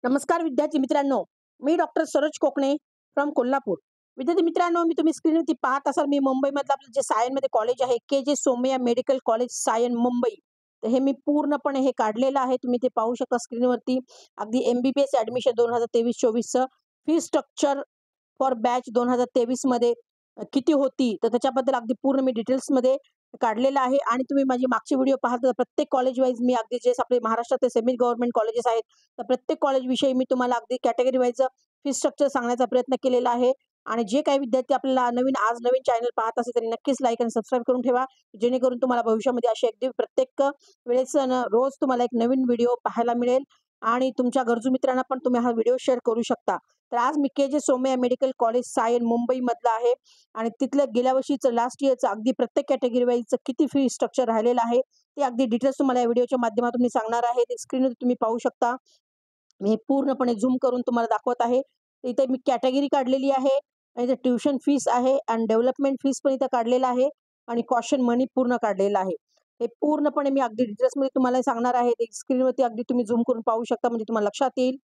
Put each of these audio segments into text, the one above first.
नमस्कार विद्यार्थी मित्रांनो, मी डॉक्टर सरोज कोकणे फ्रॉम कोल्हापूर. विद्यार्थी मित्रांनो, मी तुम्ही स्क्रीनवरती पाहत असाल, मी मुंबईमधलं आपलं जे सायनमध्ये कॉलेज आहे, के जे सोमय्या मेडिकल कॉलेज सायन मुंबई. तर हे मी पूर्णपणे हे काढलेलं आहे. तुम्ही ते पाहू शकता स्क्रीनवरती. अगदी एम-बी-बी-एस ॲडमिशन 2023-24चं फी स्ट्रक्चर फॉर बॅच 2023 मध्ये किती होती, तर त्याच्याबद्दल अगदी पूर्ण मी डिटेल्समध्ये काढलेलं आहे. आणि तुम्ही माझी मागची व्हिडिओ पाहता तर प्रत्येक कॉलेज वाईज मी अगदी जे आपले महाराष्ट्रातले सेमी गव्हर्नमेंट कॉलेजेस आहेत, तर प्रत्येक कॉलेजविषयी मी तुम्हाला अगदी कॅटेगरी वाईज फी स्ट्रक्चर सांगण्याचा प्रयत्न केलेला आहे. आणि जे काही विद्यार्थी आपल्याला नवीन चॅनल पाहत असेल त्यांनी नक्कीच लाईक आणि सबस्क्राईब करून ठेवा, जेणेकरून तुम्हाला भविष्यामध्ये असे अगदी प्रत्येक वेळेस रोज तुम्हाला एक नवीन व्हिडिओ पाहायला मिळेल आणि तुमच्या गरजू मित्रांना पण तुम्ही हा व्हिडिओ शेअर करू शकता. तर आज मी के जे सोमय्या मेडिकल कॉलेज सायन मुंबईमधलं आहे आणि तिथलं गेल्या वर्षीचं लास्ट इयरचं अगदी प्रत्येक कॅटेगरी वाईजचं किती फी स्ट्रक्चर राहिलेलं आहे, ते अगदी डिटेल्स तुम्हाला या व्हिडिओच्या माध्यमातून मी सांगणार आहे. ते स्क्रीनवर तुम्ही पाहू शकता. मी पूर्णपणे झूम करून तुम्हाला दाखवत आहे. इथे मी कॅटेगरी काढलेली आहे. इथे ट्युशन फीस आहे आणि डेव्हलपमेंट फीस पण इथं काढलेला आहे आणि कॉशन मनी पूर्ण काढलेला आहे. हे पूर्णपणे मी अगदी डिटेल्समध्ये तुम्हाला सांगणार आहे. ते स्क्रीनवरती अगदी तुम्ही झूम करून पाहू शकता, म्हणजे तुम्हाला लक्षात येईल.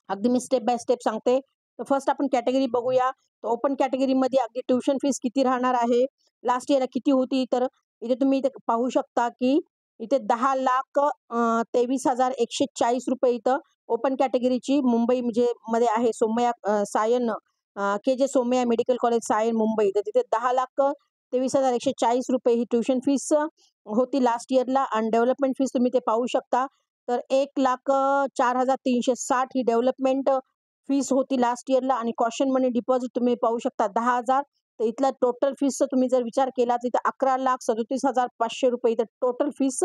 अगदी मी स्टेप बाय स्टेप सांगते. तर फर्स्ट आपण कॅटेगरी बघूया. तर ओपन कॅटेगरीमध्ये अगदी ट्युशन फीस किती राहणार आहे, लास्ट इयरला किती होती, तर इथे तुम्ही इथे पाहू शकता, की इथे 10,23,140 इथं ओपन कॅटेगरीची मुंबई म्हणजे मध्ये आहे सोमय्या सायन के जे सोमय्या मेडिकल कॉलेज सायन मुंबई. तर तिथे 10,23,140 ही ट्युशन फीस होती लास्ट इयरला आणि डेव्हलपमेंट फीस तुम्ही ते पाहू शकता. तर 1,04,360 ही डेव्हलपमेंट फीस होती लास्ट इयरला आणि कॉशन मनी डिपॉझिट तुम्ही पाहू शकता 10,000. तर इथला टोटल फीसचा तुम्ही जर विचार केला तर इथं 11,37,500 इथं टोटल फीस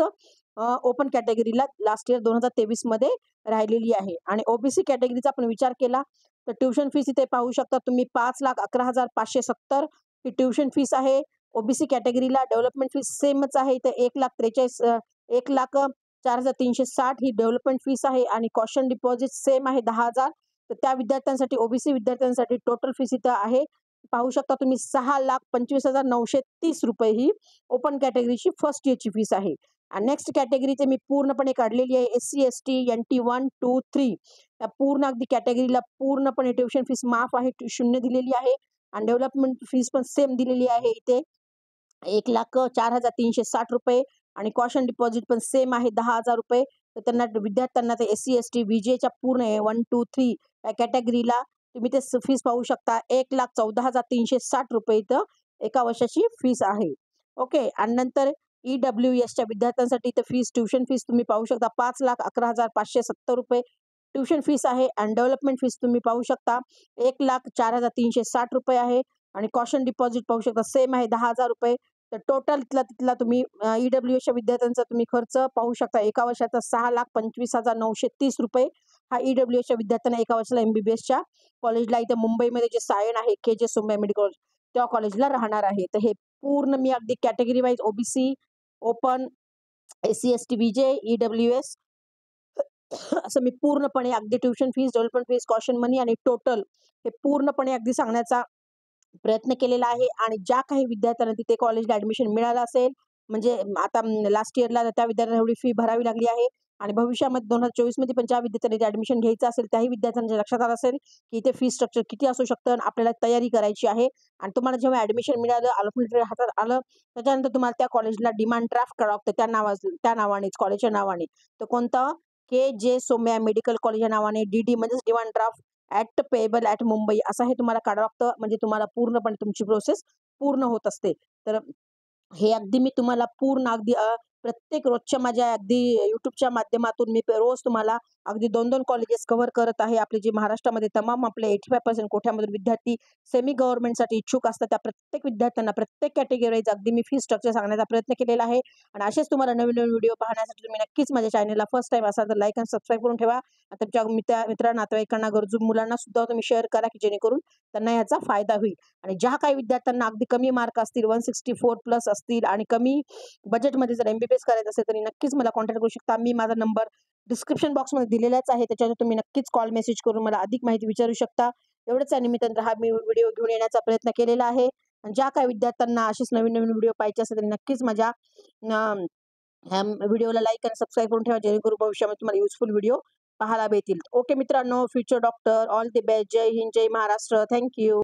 ओपन कॅटेगरीला लास्ट इयर 2023 मध्ये राहिलेली आहे. आणि ओबीसी कॅटेगरीचा आपण विचार केला तर ट्युशन फीस इथे पाहू शकता तुम्ही 5,11,570 ही ट्युशन फीस आहे. ओबीसी कॅटेगरीला डेव्हलपमेंट फीस सेमच आहे. इथे 1,43,4,360 ही डेव्हलपमेंट फीस आहे आणि कॉशन डिपॉझिट सेम आहे 10,000. तर त्या विद्यार्थ्यांसाठी ओबीसी विद्यार्थ्यांसाठी टोटल फीस इथं आहे. पाहू शकता तुम्ही 6,25,930 ही ओपन कॅटेगरीची फर्स्ट इयरची फीस आहे. आणि नेक्स्ट कॅटेगरीचे मी पूर्णपणे काढलेली आहे. एस-सी, एस-टी, एन-टी 1, 2, 3 या पूर्ण अगदी कॅटेगरीला पूर्णपणे ट्युशन फीस माफ आहे, शून्य दिलेली आहे आणि डेव्हलपमेंट फीस पण सेम दिलेली आहे इथे. 1,04,360 आणि कॉशन डिपॉझिट पण सेम आहे 10,000. तर त्यांना विद्यार्थ्यांना ते एस-सी, एस-टी, व्ही-जेच्या पूर्ण 1, 2, 3 या कॅटेगरीला तुम्ही ते फीस पाहू शकता. 1,14,360 इथं एका वर्षाची फीस आहे. ओके. आणि नंतर ई-डब्ल्यू-एसच्या विद्यार्थ्यांसाठी इथं फीस ट्युशन फीस तुम्ही पाहू शकता 5,11,570 ट्युशन फीस आहे आणि डेव्हलपमेंट फीस तुम्ही पाहू शकता 1,04,360 आहे आणि कॉशन डिपॉझिट पाहू शकता सेम आहे 10,000. तर टोटल तिथला तुम्ही ई-डब्ल्यू-एसच्या विद्यार्थ्यांचा तुम्ही खर्च पाहू शकता एका वर्षाचा 6,25,930 हा ई-डब्ल्यू-एसच्या विद्यार्थ्यांना एका वर्षाला एम-बी-बी-एसच्या कॉलेजला इथं मुंबईमध्ये जे सायन आहे के जे सोमय्या मेडिकल कॉलेज त्या कॉलेजला राहणार आहे. तर हे पूर्ण मी अगदी category wise OBC, open, SC, ST, VJ, EWS असं मी पूर्णपणे अगदी tuition fees, development fees, caution money आणि टोटल हे पूर्णपणे अगदी सांगण्याचा प्रयत्न केलेला आहे. आणि ज्या काही विद्यार्थ्यांना तिथे कॉलेजला ॲडमिशन मिळालं असेल, म्हणजे आता लास्ट इयरला त्या विद्यार्थ्यांना एवढी फी भरावी लागली आहे आणि भविष्यामध्ये 2024 मध्ये पण ज्या विद्यार्थ्यांनी ॲडमिशन घ्यायचं असेल, त्याही विद्यार्थ्यांच्या लक्षात आलं असेल, की इथे फी स्ट्रक्चर किती असू शकतं आणि आपल्याला तयारी करायची आहे. आणि तुम्हाला जेव्हा ॲडमिशन मिळालं, अलॉटमेंट हातात आलं, त्याच्यानंतर तुम्हाला त्या कॉलेजला डिमांड ड्राफ्ट करावं लागतं त्या नावानेच, कॉलेजच्या नावाने. तर कोणतं? के जे सोमय्या मेडिकल कॉलेज या नावाने डी-डी म्हणजेच demand draft at payable at Mumbai असं हे तुम्हाला काढावं लागतं. म्हणजे तुम्हाला पूर्णपणे तुमची प्रोसेस पूर्ण होत असते. तर हे अगदी मी तुम्हाला पूर्ण अगदी प्रत्येक रोजच्या माझ्या अगदी YouTubeच्या माध्यमातून मी रोज तुम्हाला अगदी 2-2 कॉलेजेस कव्हर करत आहे. आपले जे महाराष्ट्रामध्ये तमाम आपले 85% कोठ्यामधील विद्यार्थी सेमी गव्हर्नमेंटसाठी इच्छुक असतात, त्या प्रत्येक विद्यार्थ्यांना प्रत्येक कॅटेगरी अगदी मी फी स्ट्रक्चर सांगण्याचा प्रयत्न केलेला आहे. आणि असेच तुम्हाला नवीन-नवीन व्हिडिओ पाहण्यासाठी तुम्ही नक्कीच माझ्या चॅनलला फर्स्ट टाईम असाल तर लाईक आणि सबस्क्राईब करून ठेवा. आणि तुमच्या मित्र, नातेवाईकांना, गरजू मुलांना सुद्धा तुम्ही शेअर करा, की जेणेकरून त्यांना याचा फायदा होईल. आणि ज्या काही विद्यार्थ्यांना अगदी कमी मार्क असतील, 164 प्लस असतील आणि कमी बजेटमध्ये जर एम-बी-बी-एस करायचं असेल, तरी नक्कीच मला कॉन्टॅक्ट करू शकता. मी माझा नंबर डिस्क्रिप्शन बॉक्समध्ये दिलेलाच आहे. त्याच्यावर तुम्ही नक्कीच कॉल, मेसेज करून मला अधिक माहिती विचारू शकता. एवढंच आहे निमित्तानं हा मी व्हिडिओ घेऊन येण्याचा प्रयत्न केलेला आहे. आणि ज्या काही विद्यार्थ्यांना असेच नवीन-नवीन व्हिडिओ पाहिजे असेल, तरी नक्कीच माझ्या ह्या व्हिडिओला लाईक आणि सबस्क्राईब करून ठेवा, जेणेकरून भविष्यामध्ये तुम्हाला युजफुल व्हिडिओ पाहायला भेटतील. ओके मित्रांनो, future doctor all the best. जय हिंद, जय महाराष्ट्र. Thank you.